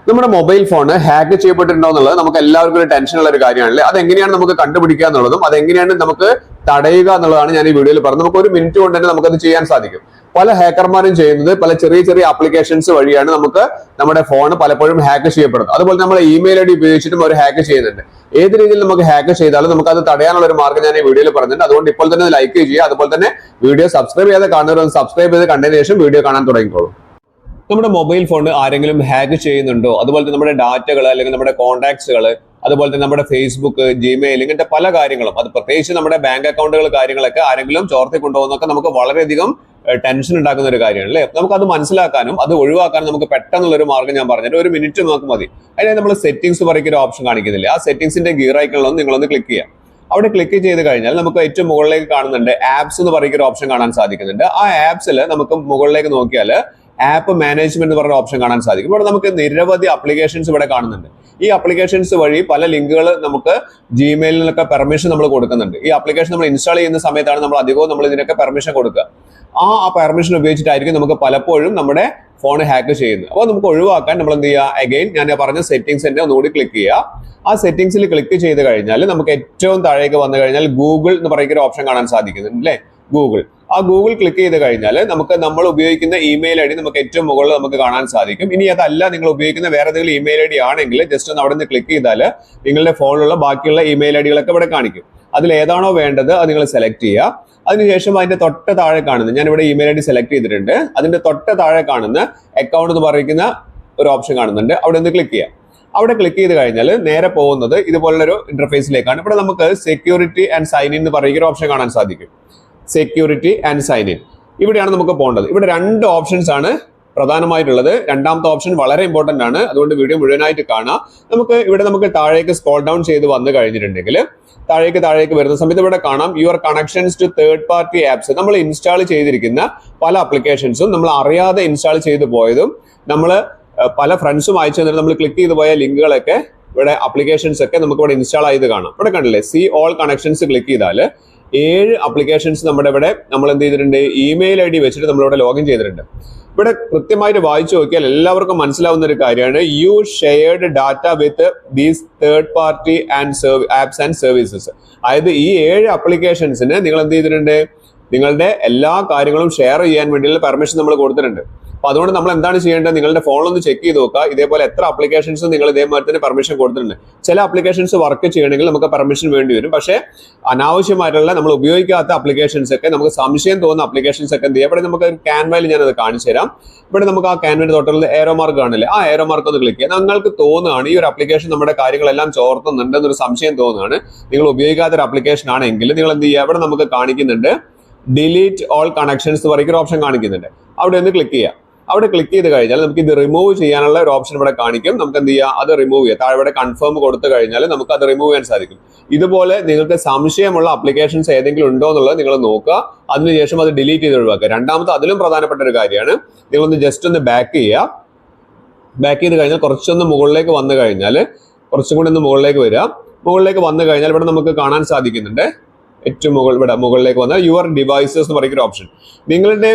നമ്മുടെ mobile phone hack ചെയ്യപ്പെട്ടിട്ടുണ്ടോ എന്നുള്ളത് നമുക്ക് എല്ലാവർക്കും ഒരു ടെൻഷൻ ഉള്ള ഒരു കാര്യമാണല്ലേ. അതെങ്ങനെയാണ് നമുക്ക് കണ്ടുപിടിക്കുക എന്നുള്ളതും അതെങ്ങനെയാണ് നമുക്ക് തടയുക എന്നുള്ളതാണ് ഞാൻ ഈ വീഡിയോയിൽ പറഞ്ഞത്. നമുക്ക് ഒരു മിനിറ്റ് കൊണ്ട് തന്നെ നമുക്കത് ചെയ്യാൻ സാധിക്കും. പല ഹാക്കർമാരും ചെയ്യുന്നത് പല ചെറിയ ചെറിയ ആപ്ലിക്കേഷൻസ് വഴിയാണ് നമുക്ക് നമ്മുടെ ഫോൺ പലപ്പോഴും ഹാക്ക് ചെയ്യപ്പെടുന്നത്. അതുപോലെ നമ്മുടെ ഇമെയിൽ ഐ ഡി ഉപയോഗിച്ചിട്ടും അവർ ഹാക്ക് ചെയ്യുന്നുണ്ട്. ഏത് രീതിയിൽ നമുക്ക് ഹാക്ക് ചെയ്താലും നമുക്ക് അത് തടയാനുള്ള ഒരു മാർഗ്ഗം ഞാൻ ഈ വീഡിയോയിൽ പറഞ്ഞിട്ടുണ്ട്. അതുകൊണ്ട് ഇപ്പോൾ തന്നെ ലൈക്ക് ചെയ്യുക. അതുപോലെ തന്നെ വീഡിയോ സബ്സ്ക്രൈബ് ചെയ്യാതെ കാണുന്നവർ സബ്സ്ക്രൈബ് ചെയ്ത് കണ്ടതിന് ശേഷം വീഡിയോ കാണാൻ തുടങ്ങിക്കോളൂ. നമ്മുടെ മൊബൈൽ ഫോൺ ആരെങ്കിലും ഹാക്ക് ചെയ്യുന്നുണ്ടോ, അതുപോലെ തന്നെ നമ്മുടെ ഡാറ്റകൾ അല്ലെങ്കിൽ നമ്മുടെ കോൺടാക്ട്സുകൾ, അതുപോലെ തന്നെ നമ്മുടെ ഫേസ്ബുക്ക്, ജിമെയിൽ, ഇങ്ങനത്തെ പല കാര്യങ്ങളും, അത് പ്രത്യേകിച്ച് നമ്മുടെ ബാങ്ക് അക്കൗണ്ടുകൾ കാര്യങ്ങളൊക്കെ ആരെങ്കിലും ചോർത്തി കൊണ്ടുപോകുന്നൊക്കെ നമുക്ക് വളരെയധികം ടെൻഷൻ ഉണ്ടാക്കുന്ന ഒരു കാര്യമാണ് അല്ലേ. നമുക്കത് മനസ്സിലാക്കാനും അത് ഒഴിവാക്കാനും നമുക്ക് പെട്ടെന്നുള്ള ഒരു മാർഗ്ഗം ഞാൻ പറഞ്ഞിട്ട് ഒരു മിനിറ്റ് നമുക്ക് മതി. അതിനായി നമ്മൾ സെറ്റിംഗ്സ് പറയുന്ന ഒരു ഓപ്ഷൻ കാണിക്കുന്നില്ല, ആ സെറ്റിംഗ്സിന്റെ ഗിയർ ഐക്കണിലൊന്ന് നിങ്ങളൊന്ന് ക്ലിക്ക് ചെയ്യാം. അവിടെ ക്ലിക്ക് ചെയ്ത് കഴിഞ്ഞാൽ നമുക്ക് ഏറ്റവും മുകളിലേക്ക് കാണുന്നുണ്ട് ആപ്സ് എന്ന് പറയുന്ന ഒരു ഓപ്ഷൻ കാണാൻ സാധിക്കുന്നുണ്ട്. ആ ആപ്സിൽ നമുക്ക് മുകളിലേക്ക് നോക്കിയാൽ ആപ്പ് മാനേജ്മെന്റ് എന്ന് പറഞ്ഞ ഓപ്ഷൻ കാണാൻ സാധിക്കും. ഇവിടെ നമുക്ക് നിരവധി ആപ്ലിക്കേഷൻസ് ഇവിടെ കാണുന്നുണ്ട്. ഈ ആപ്ലിക്കേഷൻസ് വഴി പല ലിങ്കുകൾ നമുക്ക് ജിമെയിലിനൊക്കെ പെർമിഷൻ നമ്മൾ കൊടുക്കുന്നുണ്ട്. ഈ ആപ്ലിക്കേഷൻ നമ്മൾ ഇൻസ്റ്റാൾ ചെയ്യുന്ന സമയത്താണ് നമ്മൾ അധികവും നമ്മൾ ഇതിനൊക്കെ പെർമിഷൻ കൊടുക്കുക. ആ പെർമിഷൻ ഉപയോഗിച്ചിട്ടായിരിക്കും നമുക്ക് പലപ്പോഴും നമ്മുടെ ഫോൺ ഹാക്ക് ചെയ്യുന്നത്. അപ്പോൾ നമുക്ക് ഒഴിവാക്കാൻ നമ്മൾ എന്ത് ചെയ്യുക, അഗൈൻ ഞാൻ പറഞ്ഞ സെറ്റിംഗ്സിന്റെ ഒന്നുകൂടി ക്ലിക്ക് ചെയ്യുക. ആ സെറ്റിംഗ്സിൽ ക്ലിക്ക് ചെയ്ത് കഴിഞ്ഞാൽ നമുക്ക് ഏറ്റവും താഴേക്ക് വന്നു കഴിഞ്ഞാൽ ഗൂഗിൾ എന്ന് പറയുന്ന ഒരു ഓപ്ഷൻ കാണാൻ സാധിക്കുന്നുണ്ട് അല്ലേ. ഗൂഗിൾ, ആ ഗൂഗിൾ ക്ലിക്ക് ചെയ്ത് കഴിഞ്ഞാൽ നമ്മൾ ഉപയോഗിക്കുന്ന ഇമെയിൽ ഐ ഡി നമുക്ക് ഏറ്റവും മുകളിൽ നമുക്ക് കാണാൻ സാധിക്കും. ഇനി അതല്ല നിങ്ങൾ ഉപയോഗിക്കുന്ന വേറെ ഏതെങ്കിലും ഇമെയിൽ ഐ ഡി ആണെങ്കിൽ ജസ്റ്റ് ഒന്ന് അവിടെ നിന്ന് ക്ലിക്ക് ചെയ്താൽ നിങ്ങളുടെ ഫോണിലുള്ള ബാക്കിയുള്ള ഇമെയിൽ ഐ ഡികളൊക്കെ ഇവിടെ കാണിക്കും. അതിൽ ഏതാണോ വേണ്ടത് അത് നിങ്ങൾ സെലക്ട് ചെയ്യുക. അതിനുശേഷം അതിന്റെ തൊട്ട് താഴെ കാണുന്ന, ഞാൻ ഇവിടെ ഇമെയിൽ ഐ ഡി സെലക്ട് ചെയ്തിട്ടുണ്ട്, അതിന്റെ തൊട്ട് താഴെ കാണുന്ന അക്കൗണ്ട് എന്ന് പറയുന്ന ഒരു ഓപ്ഷൻ കാണുന്നുണ്ട്, അവിടെ ഒന്ന് ക്ലിക്ക് ചെയ്യുക. അവിടെ ക്ലിക്ക് ചെയ്ത് കഴിഞ്ഞാൽ നേരെ പോകുന്നത് ഇതുപോലുള്ളൊരു ഇന്റർഫേസിലേക്കാണ്. ഇവിടെ നമുക്ക് സെക്യൂരിറ്റി ആൻഡ് സൈൻ ഇൻ എന്ന് പറയുന്ന ഒരു ഓപ്ഷൻ കാണാൻ സാധിക്കും. സെക്യൂരിറ്റി ആൻഡ് സൈൻ ഇൻ, ഇവിടെയാണ് നമുക്ക് പോകേണ്ടത്. ഇവിടെ രണ്ട് ഓപ്ഷൻസ് ആണ് പ്രധാനമായിട്ടുള്ളത്. രണ്ടാമത്തെ ഓപ്ഷൻ വളരെ ഇമ്പോർട്ടന്റ് ആണ്, അതുകൊണ്ട് വീഡിയോ മുഴുവനായിട്ട് കാണാം. നമുക്ക് താഴേക്ക് സ്ക്രോൾ ഡൗൺ ചെയ്ത് വന്നു കഴിഞ്ഞിട്ടുണ്ടെങ്കിൽ താഴേക്ക് വരുന്ന സമയത്ത് ഇവിടെ കാണാം your connections to third party apps. നമ്മൾ ഇൻസ്റ്റാൾ ചെയ്തിരിക്കുന്ന പല ആപ്ലിക്കേഷൻസും നമ്മൾ അറിയാതെ ഇൻസ്റ്റാൾ ചെയ്തു പോയതും നമ്മൾ പല ഫ്രണ്ട്സും അയച്ചു തന്നിട്ട് നമ്മൾ ക്ലിക്ക് ചെയ്ത് പോയ ലിങ്കുകളൊക്കെ ഇവിടെ ആപ്ലിക്കേഷൻസ് ഒക്കെ നമുക്ക് ഇവിടെ ഇൻസ്റ്റാൾ ചെയ്ത് കാണാം. ഇവിടെ കണ്ടില്ലേ, സി ഓൾ കണക്ഷൻസ് ക്ലിക്ക് ചെയ്താൽ 7 ആപ്ലിക്കേഷൻസ് നമ്മുടെ ഇവിടെ നമ്മൾ എന്ത് ചെയ്തിട്ടുണ്ട്, ഇമെയിൽ ഐ ഡി വെച്ചിട്ട് നമ്മളിവിടെ ലോഗിൻ ചെയ്തിട്ടുണ്ട്. ഇവിടെ കൃത്യമായിട്ട് വായിച്ചു നോക്കിയാൽ എല്ലാവർക്കും മനസ്സിലാവുന്ന ഒരു കാര്യമാണ്, you shared data with these third party apps and services. അതായത് ഈ 7 ആപ്ലിക്കേഷൻസിന് നിങ്ങൾ എന്ത് ചെയ്തിട്ടുണ്ട്, നിങ്ങളുടെ എല്ലാ കാര്യങ്ങളും ഷെയർ ചെയ്യാൻ വേണ്ടിയുള്ള പെർമിഷൻ നമ്മൾ കൊടുത്തിട്ടുണ്ട്. അപ്പൊ അതുകൊണ്ട് നമ്മൾ എന്താണ് ചെയ്യേണ്ടത്, നിങ്ങളുടെ ഫോണിലൊന്ന് ചെക്ക് ചെയ്ത് നോക്കുക, ഇതേപോലെ എത്ര ആപ്ലിക്കേഷൻസ് നിങ്ങൾ ഇതേമാതിരി തന്നെ പെർമിഷൻ കൊടുത്തിട്ടുണ്ട്. ചില ആപ്ലിക്കേഷൻസ് വർക്ക് ചെയ്യണമെങ്കിൽ നമുക്ക് പെർമിഷൻ വേണ്ടി വരും. പക്ഷേ അനാവശ്യമായിട്ടുള്ള നമ്മൾ ഉപയോഗിക്കാത്ത ആപ്ലിക്കേഷൻസ് ഒക്കെ, നമുക്ക് സംശയം തോന്നുന്ന ആപ്ലിക്കേഷൻസ് ഒക്കെ എന്ത് ചെയ്യാം, ഇവിടെ നമുക്ക് ക്യാൻവയിൽ ഞാനത് കാണിച്ചു തരാം. ഇവിടെ നമുക്ക് ആ ക്യാൻവയുടെ തൊട്ടുള്ള ഏറോ മാർക്ക് കാണില്ലേ, ആ ഏറോ മാർക്ക് ഒന്ന് ക്ലിക്ക് ചെയ്യാം. നിങ്ങൾക്ക് തോന്നുകയാണ് ഈ ഒരു ആപ്ലിക്കേഷൻ നമ്മുടെ കാര്യങ്ങളെല്ലാം ചോർത്തുന്നുണ്ടെന്നൊരു സംശയം തോന്നുകയാണ്, നിങ്ങൾ ഉപയോഗിക്കാത്ത ഒരു ആപ്ലിക്കേഷൻ ആണെങ്കിൽ നിങ്ങൾ എന്ത് ചെയ്യുക, ഇവിടെ നമുക്ക് കാണിക്കുന്നുണ്ട് ഡിലീറ്റ് ഓൾ കണക്ഷൻസ് പറയുന്ന ഓപ്ഷൻ കാണിക്കുന്നുണ്ട്. അവിടെ ഒന്ന് ക്ലിക്ക് ചെയ്യാം. അവിടെ ക്ലിക്ക് ചെയ്ത് കഴിഞ്ഞാൽ നമുക്ക് ഇത് റിമൂവ് ചെയ്യാനുള്ള ഒരു ഓപ്ഷൻ ഇവിടെ കാണിക്കും. നമുക്ക് എന്ത് ചെയ്യാം, അത് റിമൂവ് ചെയ്യാം. താഴെ ഇവിടെ കൺഫേം കൊടുത്തു കഴിഞ്ഞാൽ നമുക്ക് അത് റിമൂവ് ചെയ്യാൻ സാധിക്കും. ഇതുപോലെ നിങ്ങൾക്ക് സംശയമുള്ള ആപ്ലിക്കേഷൻസ് ഏതെങ്കിലും ഉണ്ടോ എന്നുള്ളത് നിങ്ങൾ നോക്കുക, അതിനുശേഷം അത് ഡിലീറ്റ് ചെയ്ത് ഒഴിവാക്കുക. രണ്ടാമത്തെ അതിലും പ്രധാനപ്പെട്ട ഒരു കാര്യമാണ്, നിങ്ങളൊന്ന് ജസ്റ്റ് ഒന്ന് ബാക്ക് ചെയ്യുക. ബാക്ക് ചെയ്ത് കഴിഞ്ഞാൽ കുറച്ചൊന്ന് മുകളിലേക്ക് വന്നു കഴിഞ്ഞാൽ, കുറച്ചും കൂടി ഒന്ന് മുകളിലേക്ക് വരിക. മുകളിലേക്ക് വന്നു കഴിഞ്ഞാൽ ഇവിടെ നമുക്ക് കാണാൻ സാധിക്കുന്നുണ്ട്, ഏറ്റവും മുകളിലേക്ക് വന്നാൽ യുവർ ഡിവൈസസ് എന്ന് പറയുന്ന ഒരു ഓപ്ഷൻ. നിങ്ങളുടെ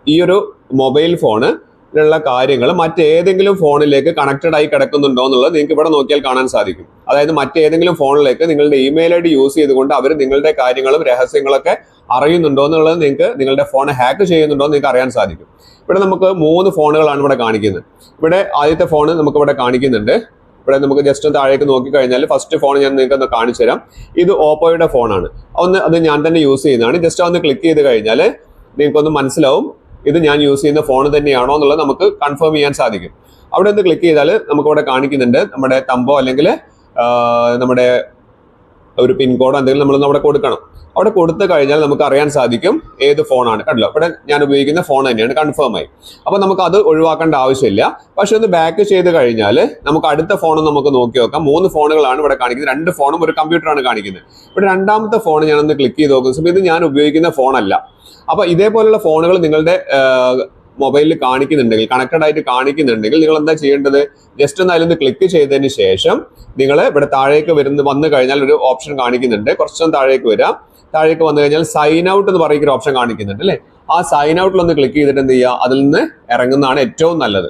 ഈ ഒരു മൊബൈൽ ഫോണിലുള്ള കാര്യങ്ങൾ മറ്റേതെങ്കിലും ഫോണിലേക്ക് കണക്റ്റഡ് ആയി കിടക്കുന്നുണ്ടോ എന്നുള്ളത് നിങ്ങൾക്ക് ഇവിടെ നോക്കിയാൽ കാണാൻ സാധിക്കും. അതായത് മറ്റേതെങ്കിലും ഫോണിലേക്ക് നിങ്ങളുടെ ഇമെയിൽ ഐ ഡി യൂസ് ചെയ്തുകൊണ്ട് അവർ നിങ്ങളുടെ കാര്യങ്ങളും രഹസ്യങ്ങളൊക്കെ അറിയുന്നുണ്ടോ എന്നുള്ളത് നിങ്ങൾക്ക്, നിങ്ങളുടെ ഫോൺ ഹാക്ക് ചെയ്യുന്നുണ്ടോ എന്ന് നിങ്ങൾക്ക് അറിയാൻ സാധിക്കും. ഇവിടെ നമുക്ക് 3 ഫോണുകളാണ് ഇവിടെ കാണിക്കുന്നത്. ഇവിടെ ആദ്യത്തെ ഫോൺ നമുക്ക് ഇവിടെ കാണിക്കുന്നുണ്ട്. ഇവിടെ നമുക്ക് ജസ്റ്റ് താഴേക്ക് നോക്കി കഴിഞ്ഞാൽ ഫസ്റ്റ് ഫോൺ ഞാൻ നിങ്ങൾക്ക് ഒന്ന് കാണിച്ചു തരാം. ഇത് ഓപ്പോയുടെ ഫോണാണ്. അത് ഞാൻ തന്നെ യൂസ് ചെയ്യുന്നതാണ്. ജസ്റ്റ് ഒന്ന് ക്ലിക്ക് ചെയ്ത് കഴിഞ്ഞാൽ നിങ്ങൾക്കൊന്ന് മനസ്സിലാവും ഇത് ഞാൻ യൂസ് ചെയ്യുന്ന ഫോൺ തന്നെയാണോ എന്നുള്ളത് നമുക്ക് കൺഫേം ചെയ്യാൻ സാധിക്കും. അവിടെ ഒന്ന് ക്ലിക്ക് ചെയ്താൽ നമുക്ക് ഇവിടെ കാണിക്കുന്നുണ്ട് നമ്മുടെ തമ്പോ അല്ലെങ്കിൽ നമ്മുടെ ഒരു പിൻകോഡോ എന്തെങ്കിലും നമ്മളൊന്ന് അവിടെ കൊടുക്കണം. അവിടെ കൊടുത്തു കഴിഞ്ഞാൽ നമുക്ക് അറിയാൻ സാധിക്കും ഏത് ഫോണാണ്. കണ്ടല്ലോ, ഇവിടെ ഞാൻ ഉപയോഗിക്കുന്ന ഫോൺ തന്നെയാണ്, കൺഫേം ആയി. അപ്പൊ നമുക്ക് അത് ഒഴിവാക്കേണ്ട ആവശ്യമില്ല. പക്ഷെ ഒന്ന് ബാക്ക് ചെയ്ത് കഴിഞ്ഞാൽ നമുക്ക് അടുത്ത ഫോൺ നമുക്ക് നോക്കി നോക്കാം. 3 ഫോണുകളാണ് ഇവിടെ കാണിക്കുന്നത്. 2 ഫോണും ഒരു കമ്പ്യൂട്ടറാണ് കാണിക്കുന്നത്. ഇവിടെ രണ്ടാമത്തെ ഫോൺ ഞാനൊന്ന് ക്ലിക്ക് ചെയ്ത് നോക്കുന്ന സമയത്ത് ഇത് ഞാൻ ഉപയോഗിക്കുന്ന ഫോണല്ല. അപ്പൊ ഇതേപോലുള്ള ഫോണുകൾ നിങ്ങളുടെ മൊബൈലിൽ കാണിക്കുന്നുണ്ടെങ്കിൽ, കണക്റ്റഡ് ആയിട്ട് കാണിക്കുന്നുണ്ടെങ്കിൽ നിങ്ങൾ എന്താ ചെയ്യേണ്ടത്, ജസ്റ്റ് ഒന്ന് അതിലൊന്ന് ക്ലിക്ക് ചെയ്തതിന് ശേഷം നിങ്ങൾ ഇവിടെ താഴേക്ക് വന്നു കഴിഞ്ഞാൽ ഒരു ഓപ്ഷൻ കാണിക്കുന്നുണ്ട്. കുറച്ചൊന്ന് താഴേക്ക് വരാം. താഴേക്ക് വന്നു കഴിഞ്ഞാൽ സൈൻ ഔട്ട് എന്ന് പറയുന്ന ഒരു ഓപ്ഷൻ കാണിക്കുന്നുണ്ട് അല്ലേ. ആ സൈൻ ഔട്ടിലൊന്ന് ക്ലിക്ക് ചെയ്തിട്ട് എന്ത് ചെയ്യുക, അതിൽ നിന്ന് ഇറങ്ങുന്നതാണ് ഏറ്റവും നല്ലത്.